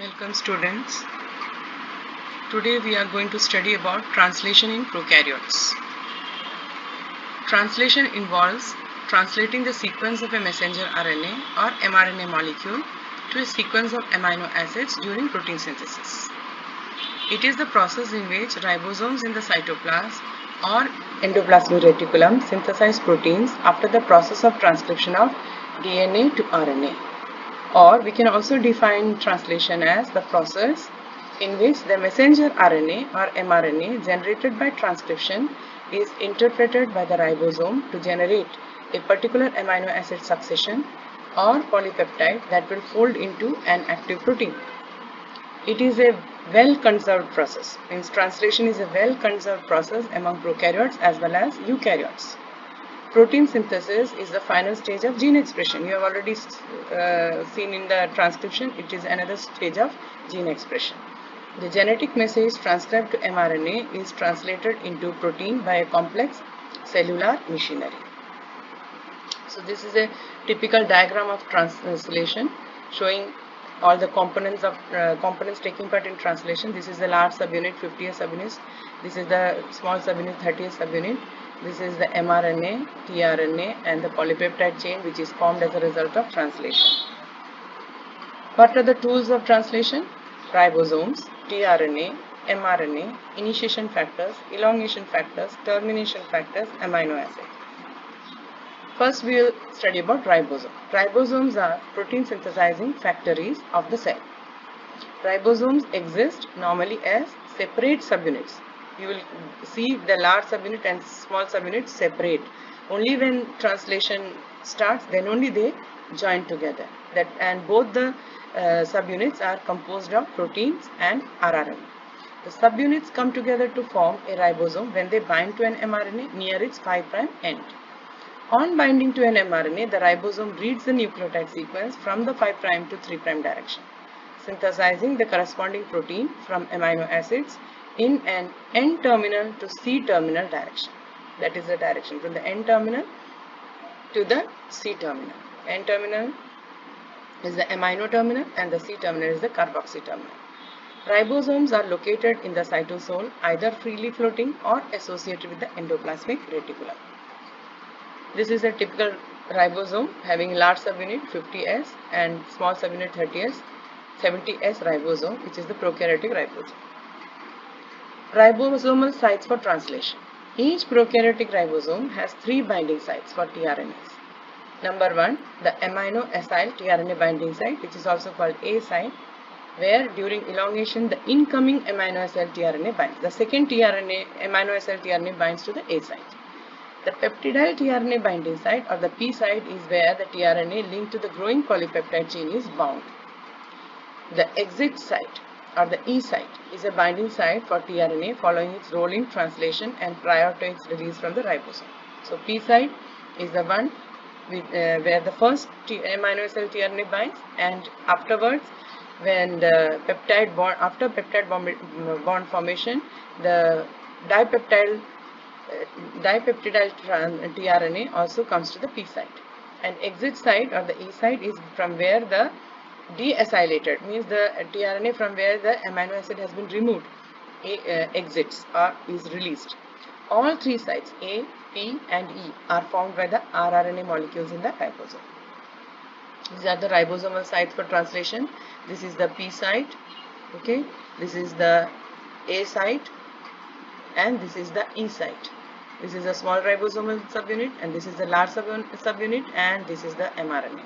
Welcome students. Today we are going to study about translation in prokaryotes. Translation involves translating the sequence of a messenger RNA or mRNA molecule to a sequence of amino acids during protein synthesis. It is the process in which ribosomes in the cytoplasm or endoplasmic reticulum synthesize proteins after the process of transcription of DNA to RNA. Or we can also define translation as the process in which the messenger RNA or mRNA generated by transcription is interpreted by the ribosome to generate a particular amino acid succession or polypeptide that will fold into an active protein. It is a well-conserved process. Means translation is a well-conserved process among prokaryotes as well as eukaryotes. Protein synthesis is the final stage of gene expression. You have already seen in the transcription, it is another stage of gene expression. The genetic message transcribed to mRNA is translated into protein by a complex cellular machinery. So this is a typical diagram of translation showing all the components taking part in translation. This is the large subunit 50S subunit. This is the small subunit 30S subunit. This is the mRNA, tRNA and the polypeptide chain which is formed as a result of translation. What are the tools of translation? Ribosomes, tRNA, mRNA, initiation factors, elongation factors, termination factors, amino acids. First we will study about ribosome. Ribosomes are protein synthesizing factories of the cell. Ribosomes exist normally as separate subunits. You will see the large subunit and small subunit separate. Only when translation starts, then only they join together. And both the subunits are composed of proteins and rRNA. The subunits come together to form a ribosome when they bind to an mRNA near its 5' end. On binding to an mRNA, the ribosome reads the nucleotide sequence from the 5' to 3' direction, synthesizing the corresponding protein from amino acids in an N-terminal to C-terminal direction. That is the direction from the N-terminal to the C-terminal. N-terminal is the amino terminal and the C-terminal is the carboxy terminal. Ribosomes are located in the cytosol, either freely floating or associated with the endoplasmic reticulum. This is a typical ribosome having large subunit 50S and small subunit 30S, 70S ribosome, which is the prokaryotic ribosome. Ribosomal sites for translation. Each prokaryotic ribosome has 3 binding sites for tRNAs. Number 1, the amino acyl tRNA binding site, which is also called A site, where during elongation the incoming amino acyl tRNA binds. The second amino acyl tRNA binds to the A site. The peptidyl tRNA binding site or the P site is where the tRNA linked to the growing polypeptide chain is bound. The exit site or the E site is a binding site for tRNA following its role in translation and prior to its release from the ribosome. So P site is the one where the first amino acyl tRNA binds, and afterwards when the peptide bond, after peptide bond formation, the dipeptidyl tRNA also comes to the P site. And exit site or the E site is from where the deacylated, means the tRNA from where the amino acid has been removed, exits or is released. All 3 sites A, P and E are formed by the rRNA molecules in the ribosome. These are the ribosomal sites for translation. This is the P site, okay, this is the A site and this is the E site. This is a small ribosomal subunit and this is the large subunit and this is the mRNA.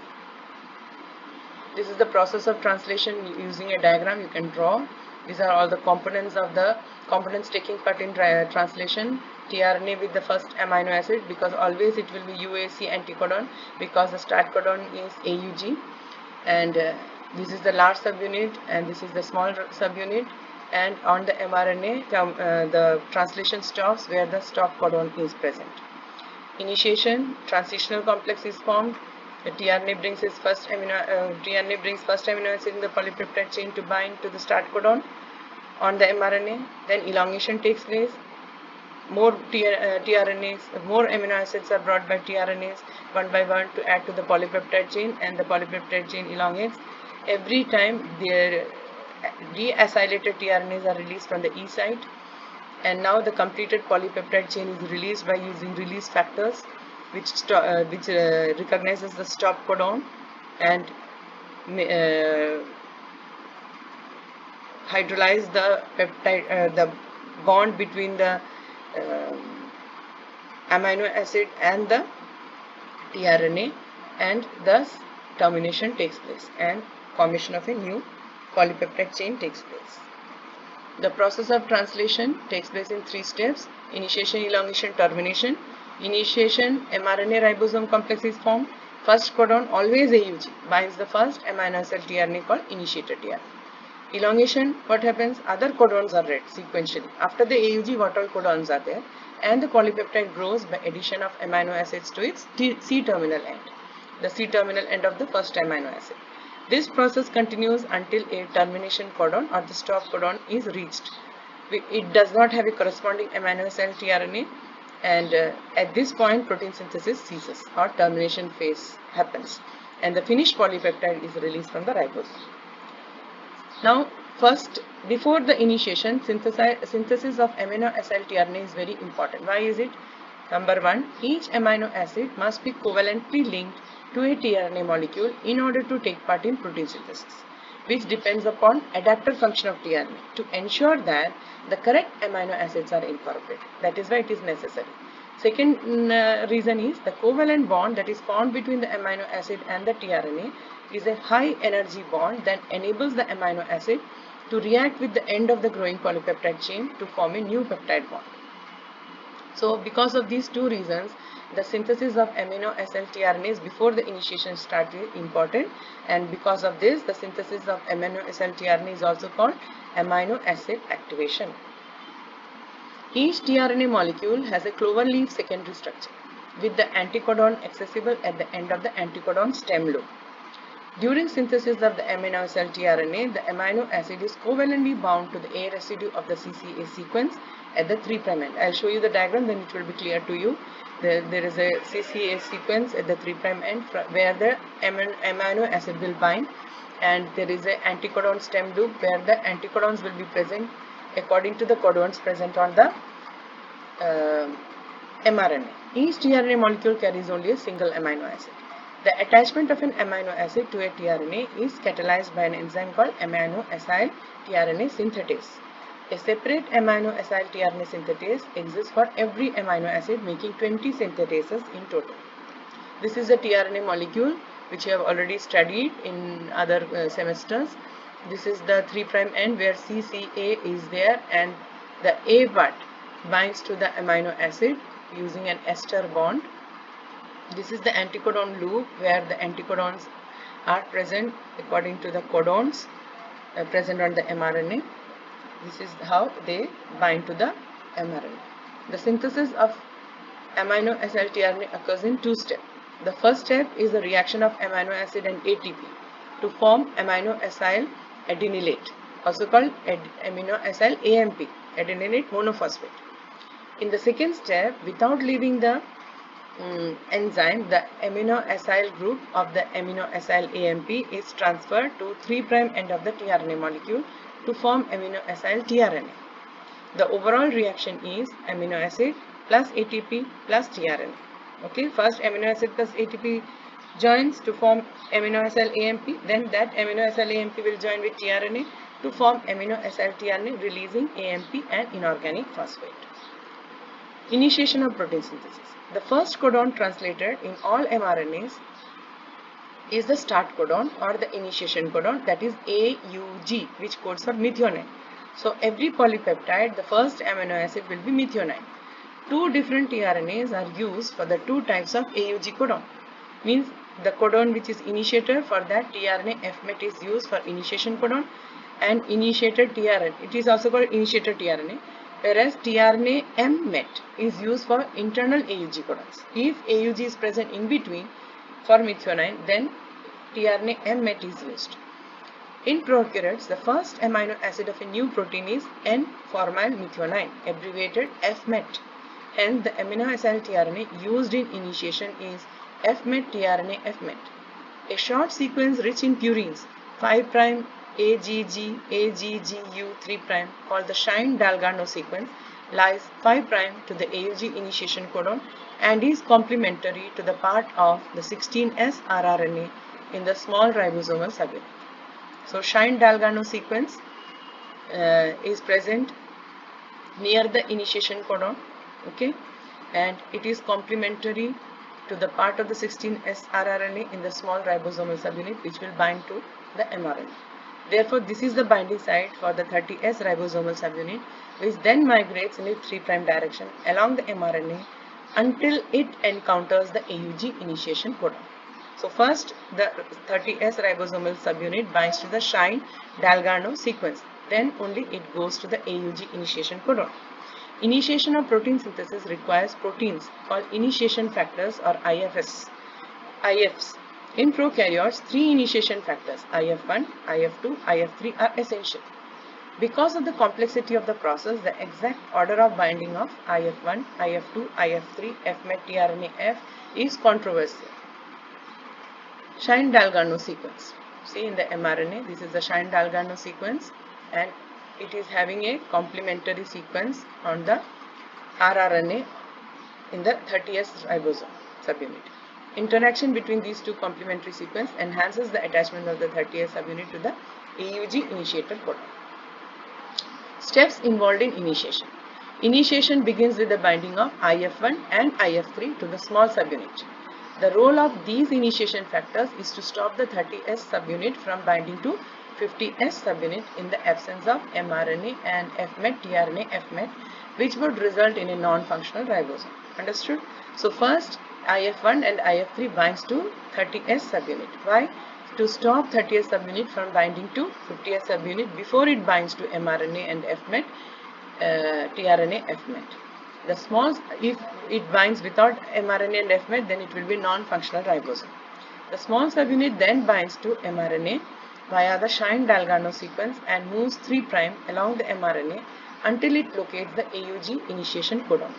This is the process of translation using a diagram you can draw. These are all the components taking part in translation. tRNA with the first amino acid, because always it will be UAC anticodon because the start codon is AUG, and this is the large subunit and this is the small subunit, and on the mRNA the translation stops where the stop codon is present. Initiation, transitional complex is formed. The tRNA brings first amino acid in the polypeptide chain to bind to the start codon on the mRNA. Then elongation takes place. More tRNAs, more amino acids are brought by tRNAs one by one to add to the polypeptide chain, and the polypeptide chain elongates. Every time deacylated tRNAs are released from the E site, and now the completed polypeptide chain is released by using release factors, which recognizes the stop codon and hydrolyze the peptide, the bond between the amino acid and the tRNA, and thus termination takes place and formation of a new polypeptide chain takes place. The process of translation takes place in 3 steps: initiation, elongation, termination. Initiation, mRNA ribosome complex is formed. First codon, always AUG, binds the first amino acid tRNA called initiator tRNA. Elongation, what happens? Other codons are read sequentially. After the AUG, what all codons are there? And the polypeptide grows by addition of amino acids to its C-terminal end, the C-terminal end of the first amino acid. This process continues until a termination codon or the stop codon is reached. It does not have a corresponding amino acid tRNA, and at this point protein synthesis ceases or termination phase happens, and the finished polypeptide is released from the ribosome. Now, first, before the initiation, synthesis of amino acyl tRNA is very important. Why is it? Number 1, each amino acid must be covalently linked to a tRNA molecule in order to take part in protein synthesis, which depends upon adapter function of tRNA to ensure that the correct amino acids are incorporated. That is why it is necessary. Second reason is the covalent bond that is formed between the amino acid and the tRNA is a high energy bond that enables the amino acid to react with the end of the growing polypeptide chain to form a new peptide bond. So because of these 2 reasons, the synthesis of amino acyl tRNAs before the initiation start is important, and because of this, the synthesis of amino acyl tRNA is also called amino acid activation. Each tRNA molecule has a clover leaf secondary structure with the anticodon accessible at the end of the anticodon stem lobe. During synthesis of the amino acyl tRNA, the amino acid is covalently bound to the A residue of the CCA sequence at the 3' end. I'll show you the diagram, then it will be clear to you. There is a CCA sequence at the 3' end where the amino acid will bind, and there is an anticodon stem loop where the anticodons will be present according to the codons present on the mRNA. Each tRNA molecule carries only a single amino acid. The attachment of an amino acid to a tRNA is catalyzed by an enzyme called amino acyl tRNA synthetase. A separate amino acyl tRNA synthetase exists for every amino acid, making 20 synthetases in total. This is a tRNA molecule which you have already studied in other semesters. This is the 3' end where CCA is there, and the A part binds to the amino acid using an ester bond. This is the anticodon loop where the anticodons are present according to the codons present on the mRNA. This is how they bind to the mRNA. The synthesis of amino acyl tRNA occurs in 2 steps. The first step is the reaction of amino acid and ATP to form amino acyl adenylate, also called amino acyl AMP, adenylate monophosphate. In the second step, without leaving the enzyme, the amino acyl group of the amino acyl AMP is transferred to 3' end of the tRNA molecule to form amino acyl tRNA. The overall reaction is amino acid plus ATP plus tRNA. Okay, first amino acid plus ATP joins to form amino acyl AMP, then that amino acyl AMP will join with tRNA to form amino acyl tRNA, releasing AMP and inorganic phosphate. Initiation of protein synthesis. The first codon translated in all mRNAs is the start codon or the initiation codon, that is AUG, which codes for methionine. So every polypeptide, the first amino acid will be methionine. 2 different tRNAs are used for the 2 types of AUG codon. Means the codon which is initiator, for that tRNA Fmet is used for initiation codon, and initiator tRNA, it is also called initiator tRNA, whereas tRNA Mmet is used for internal AUG codons. If AUG is present in between for methionine, then tRNA Mmet is used. In prokaryotes, the first amino acid of a new protein is N-formylmethionine, abbreviated Fmet. Hence, the amino acyl tRNA used in initiation is Fmet tRNA Fmet. A short sequence rich in purines, 5' AGGU3' called the Shine-Dalgarno sequence lies 5' to the AUG initiation codon and is complementary to the part of the 16S rRNA in the small ribosomal subunit. So Shine-Dalgarno sequence is present near the initiation codon, okay, and it is complementary to the part of the 16S rRNA in the small ribosomal subunit which will bind to the mRNA. Therefore, this is the binding site for the 30S ribosomal subunit, which then migrates in a 3' direction along the mRNA until it encounters the AUG initiation codon. So first the 30S ribosomal subunit binds to the Shine-Dalgarno sequence, then only it goes to the AUG initiation codon. Initiation of protein synthesis requires proteins called initiation factors or IFs. In prokaryotes, 3 initiation factors IF1, IF2, IF3 are essential. Because of the complexity of the process, the exact order of binding of IF1, IF2, IF3, fMet tRNA F is controversial. Shine-Dalgarno sequence. See in the mRNA, this is the Shine-Dalgarno sequence and it is having a complementary sequence on the rRNA in the 30S ribosome subunit. Interaction between these two complementary sequences enhances the attachment of the 30S subunit to the AUG initiator codon. Steps involved in initiation. Initiation begins with the binding of IF1 and IF3 to the small subunit. The role of these initiation factors is to stop the 30S subunit from binding to 50S subunit in the absence of mRNA and fMet tRNA fMet, which would result in a non-functional ribosome. Understood? So first IF1 and IF3 binds to 30S subunit. Why? To stop 30S subunit from binding to 50S subunit before it binds to mRNA and fMet tRNA fMet. The small, if it binds without mRNA and fMet, then it will be non-functional ribosome. The small subunit then binds to mRNA via the Shine-Dalgarno sequence and moves 3' along the mRNA until it locates the AUG initiation codon.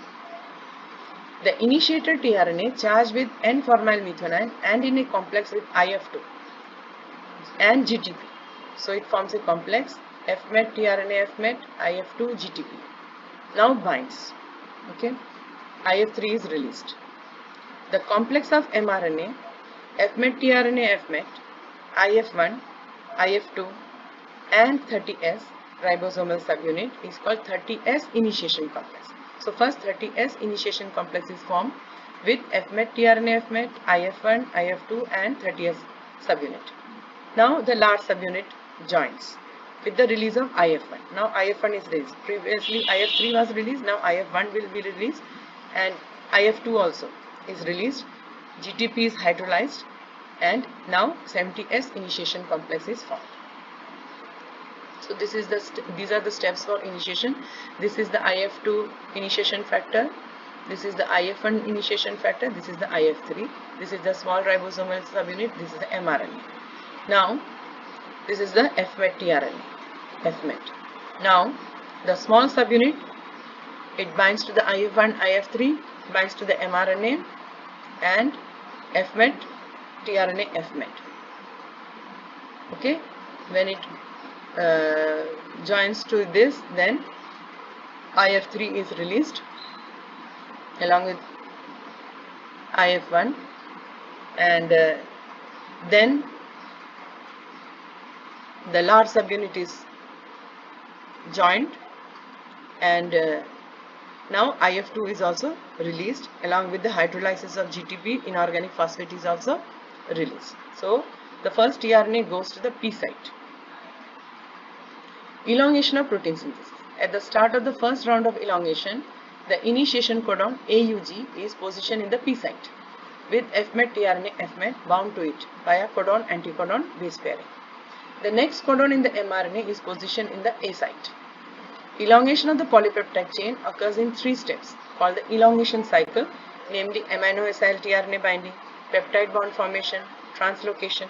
The initiator tRNA charged with N-formylmethionine and in a complex with IF2 and GTP. So it forms a complex fMet tRNA fMet IF2 GTP. Now binds. Okay, IF3 is released. The complex of mRNA, fMet tRNA fMet, IF1, IF2 and 30S ribosomal subunit is called 30S initiation complex. So first 30S initiation complex is formed with fMet tRNA fMet, IF1, IF2 and 30S subunit. Now the large subunit joins with the release of IF1. Now IF1 is released. Previously IF3 was released, now IF1 will be released and IF2 also is released. GTP is hydrolyzed and now 70S initiation complex is formed. So this is these are the steps for initiation. This is the IF2 initiation factor. This is the IF1 initiation factor. This is the IF3. This is the small ribosomal subunit. This is the mRNA. Now this is the fMet tRNA. fMet. Now the small subunit, it binds to the IF1, IF3, binds to the mRNA and fMet tRNA fMet. Okay, when it joins to this, then IF3 is released along with IF1 and then the large subunit is joined and now IF2 is also released along with the hydrolysis of GTP. Inorganic phosphate is also released. So the first tRNA goes to the P site. Elongation of protein synthesis. At the start of the first round of elongation, the initiation codon AUG is positioned in the P site with fMet tRNA fMet bound to it via codon-anticodon base pairing. The next codon in the mRNA is positioned in the A site. Elongation of the polypeptide chain occurs in 3 steps called the elongation cycle, namely amino-acyl tRNA binding, peptide bond formation, translocation.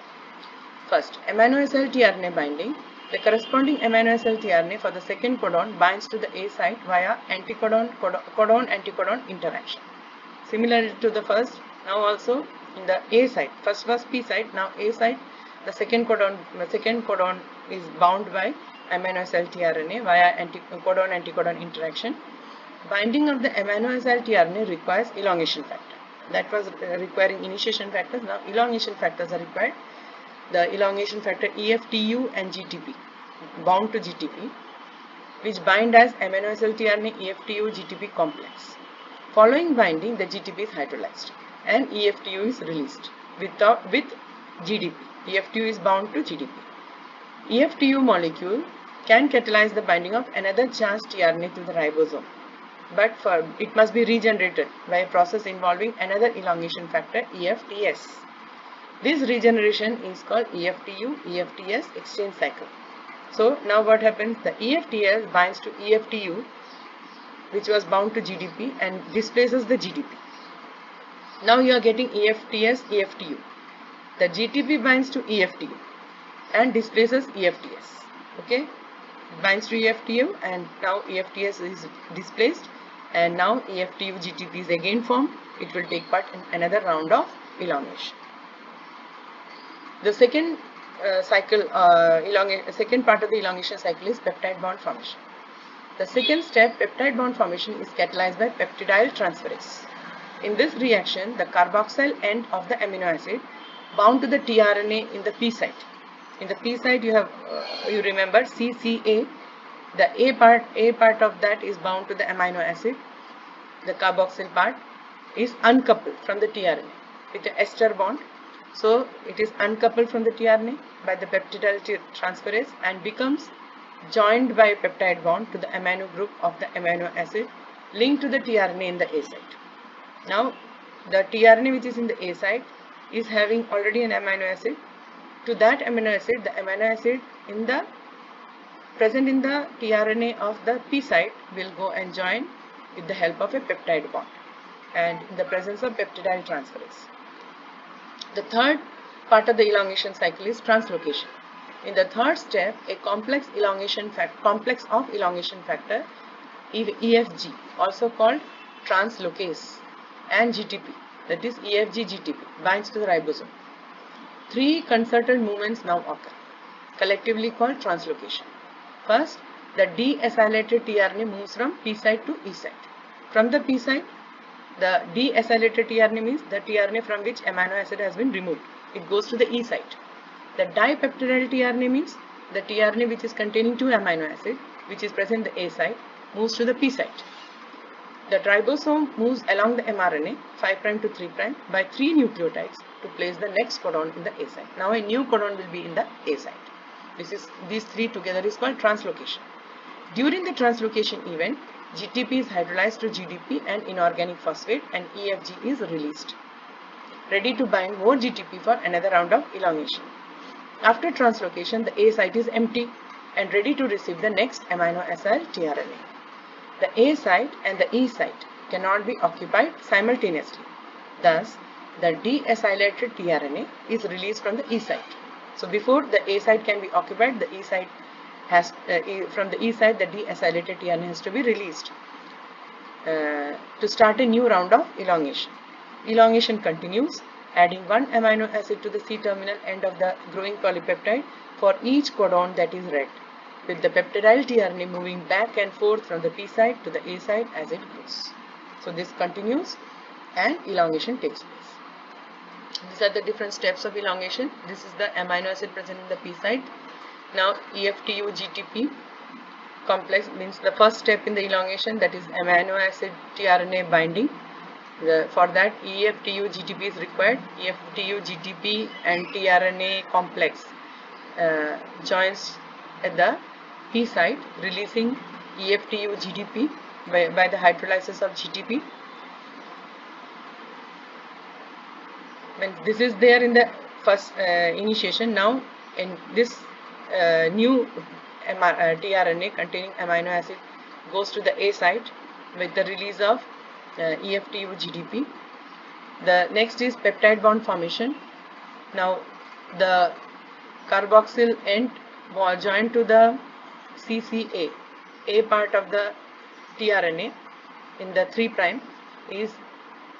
First, amino-acyl tRNA binding. The corresponding amino-acyl tRNA for the second codon binds to the A site via codon-anticodon interaction. Similar to the first, now also in the A site, first was P site, now A site, The second codon is bound by amino acid tRNA via codon-anticodon interaction. Binding of the amino acid tRNA requires elongation factor. That was requiring initiation factors. Now elongation factors are required. The elongation factor EFTU and GTP bound to GTP, which bind as amino acid tRNA EFTU GTP complex. Following binding, the GTP is hydrolyzed and EFTU is released with GDP. EFTU is bound to GDP. EFTU molecule can catalyze the binding of another charged tRNA to the ribosome, but it must be regenerated by a process involving another elongation factor EFTS. This regeneration is called EFTU-EFTS exchange cycle. So now what happens? The EFTS binds to EFTU, which was bound to GDP, and displaces the GDP. Now you are getting EFTS-EFTU. The GTP binds to EFTU and displaces EFTS. Okay, it binds to EFTU and now EFTS is displaced, and now EFTU GTP is again formed. It will take part in another round of elongation. The second second part of the elongation cycle is peptide bond formation. The second step, peptide bond formation, is catalyzed by peptidyl transferase. In this reaction, the carboxyl end of the amino acid bound to the tRNA in the P site. In the P site, you have you remember CCA. The A part of that is bound to the amino acid. The carboxyl part is uncoupled from the tRNA with an ester bond. So it is uncoupled from the tRNA by the peptidyl transferase and becomes joined by a peptide bond to the amino group of the amino acid linked to the tRNA in the A site. Now the tRNA which is in the A site is having already an amino acid. To that amino acid, the amino acid present in the tRNA of the P site will go and join with the help of a peptide bond and in the presence of peptidyl transferase. The third part of the elongation cycle is translocation. In the third step, a complex of elongation factor EFG, also called translocase, and GTP, that is EFG-GTP, binds to the ribosome. Three concerted movements now occur, collectively called translocation. First, the deacylated tRNA moves from P site to E site. From the P site, the deacylated tRNA means the tRNA from which amino acid has been removed. It goes to the E site. The dipeptidyl tRNA means the tRNA which is containing two amino acid, which is present in the A site, moves to the P site. The ribosome moves along the mRNA 5' to 3' by 3 nucleotides to place the next codon in the A site. Now a new codon will be in the A site. These three together is called translocation. During the translocation event, GTP is hydrolyzed to GDP and inorganic phosphate, and EFG is released, ready to bind more GTP for another round of elongation. After translocation, the A site is empty and ready to receive the next amino acid tRNA. The A site and the E site cannot be occupied simultaneously. Thus, the deacylated tRNA is released from the E site. So before the A site can be occupied, the E site has from the E site the deacylated tRNA has to be released to start a new round of elongation. Elongation continues, adding one amino acid to the C-terminal end of the growing polypeptide for each codon that is read, with the peptidyl tRNA moving back and forth from the P site to the A site as it grows. So this continues and elongation takes place. These are the different steps of elongation. This is the amino acid present in the P site. Now EFTU GTP complex means the first step in the elongation, that is amino acid tRNA binding. For that EFTU GTP is required. EFTU GTP and tRNA complex joins at the P site, releasing EFTU GTP by the hydrolysis of GTP. When this is there in the first initiation, now in this new tRNA containing amino acid goes to the A site with the release of EFTU GDP. The next is peptide bond formation. Now the carboxyl end joined to the CCA, A part of the tRNA in the 3' is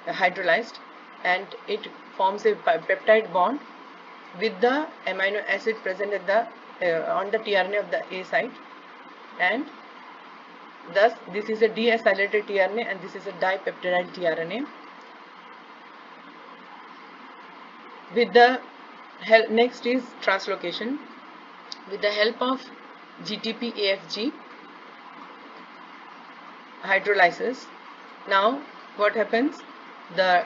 hydrolyzed and it forms a peptide bond with the amino acid present at the on the tRNA of the A site, and thus this is a deacylated tRNA and this is a dipeptidyl tRNA. With the help, next is translocation. With the help of GTP-AFG hydrolysis, now what happens? The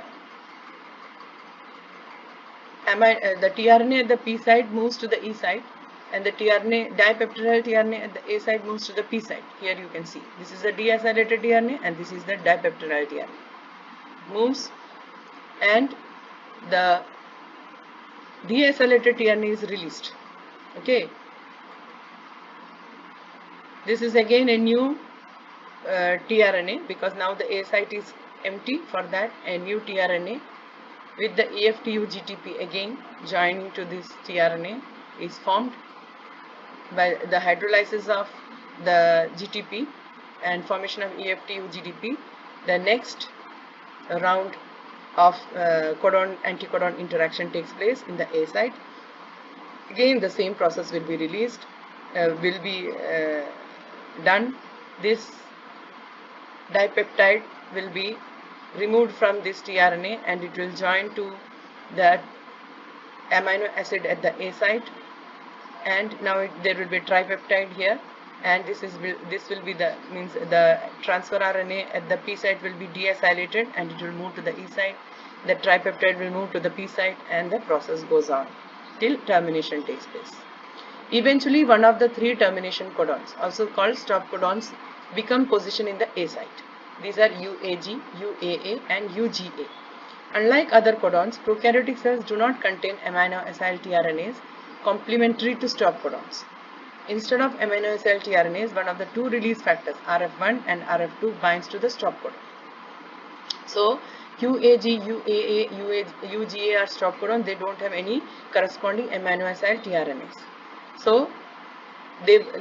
tRNA at the P site moves to the E site, and the tRNA, dipeptidyl tRNA at the A site moves to the P site. Here you can see this is the deacylated tRNA and this is the dipeptidyl tRNA. Moves, and the deacylated tRNA is released. Okay, this is again a new tRNA because now the A site is empty. For that, a new tRNA with the EFTU GTP again joining to this tRNA is formed by the hydrolysis of the GTP and formation of EFTU GTP. The next round of codon anticodon interaction takes place in the A site. Again the same process will be released, will be done. This dipeptide will be removed from this tRNA and it will join to the amino acid at the A site, and now there will be tripeptide here, and this will be the transfer RNA at the P site will be deacylated and it will move to the E site. The tripeptide will move to the P site and the process goes on till termination takes place. Eventually one of the three termination codons, also called stop codons, become positioned in the A site. These are UAG, UAA and UGA. Unlike other codons, prokaryotic cells do not contain amino acyl tRNAs complementary to stop codons. Instead of amino acyl tRNAs, one of the two release factors RF1 and RF2 binds to the stop codon. So UAG, UAA, UGA are stop codon. They don't have any corresponding amino acyl tRNAs. So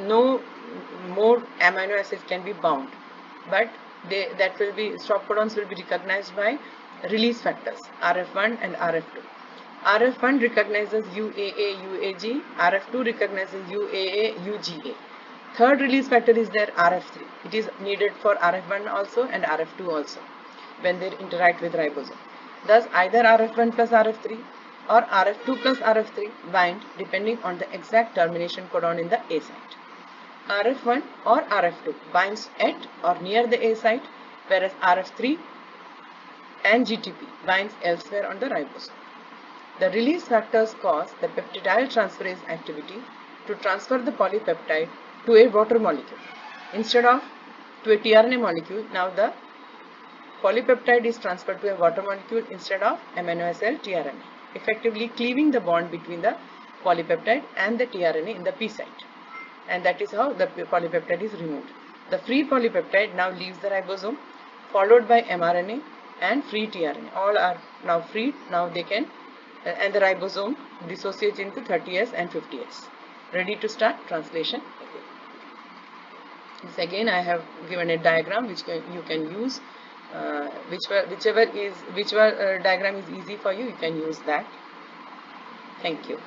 no more amino acids can be bound, but stop codons will be recognized by release factors RF1 and RF2. RF1 recognizes UAA, UAG, RF2 recognizes UAA, UGA. Third release factor is there, RF3. It is needed for RF1 also and RF2 also when they interact with ribosome. Thus either RF1 plus RF3 or RF2 plus RF3 bind depending on the exact termination codon in the A site. RF1 or RF2 binds at or near the A site, whereas RF3 and GTP binds elsewhere on the ribosome. The release factors cause the peptidyl transferase activity to transfer the polypeptide to a water molecule instead of to a tRNA molecule. Now the polypeptide is transferred to a water molecule instead of amino acyl tRNA, effectively cleaving the bond between the polypeptide and the tRNA in the P site, and that is how the polypeptide is removed. The free polypeptide now leaves the ribosome, followed by mRNA and free tRNA. All are now free. Now they can and the ribosome dissociates into 30S and 50S. Ready to start translation again. This again I have given a diagram which you can use. Whichever diagram is easy for you, you can use that. Thank you.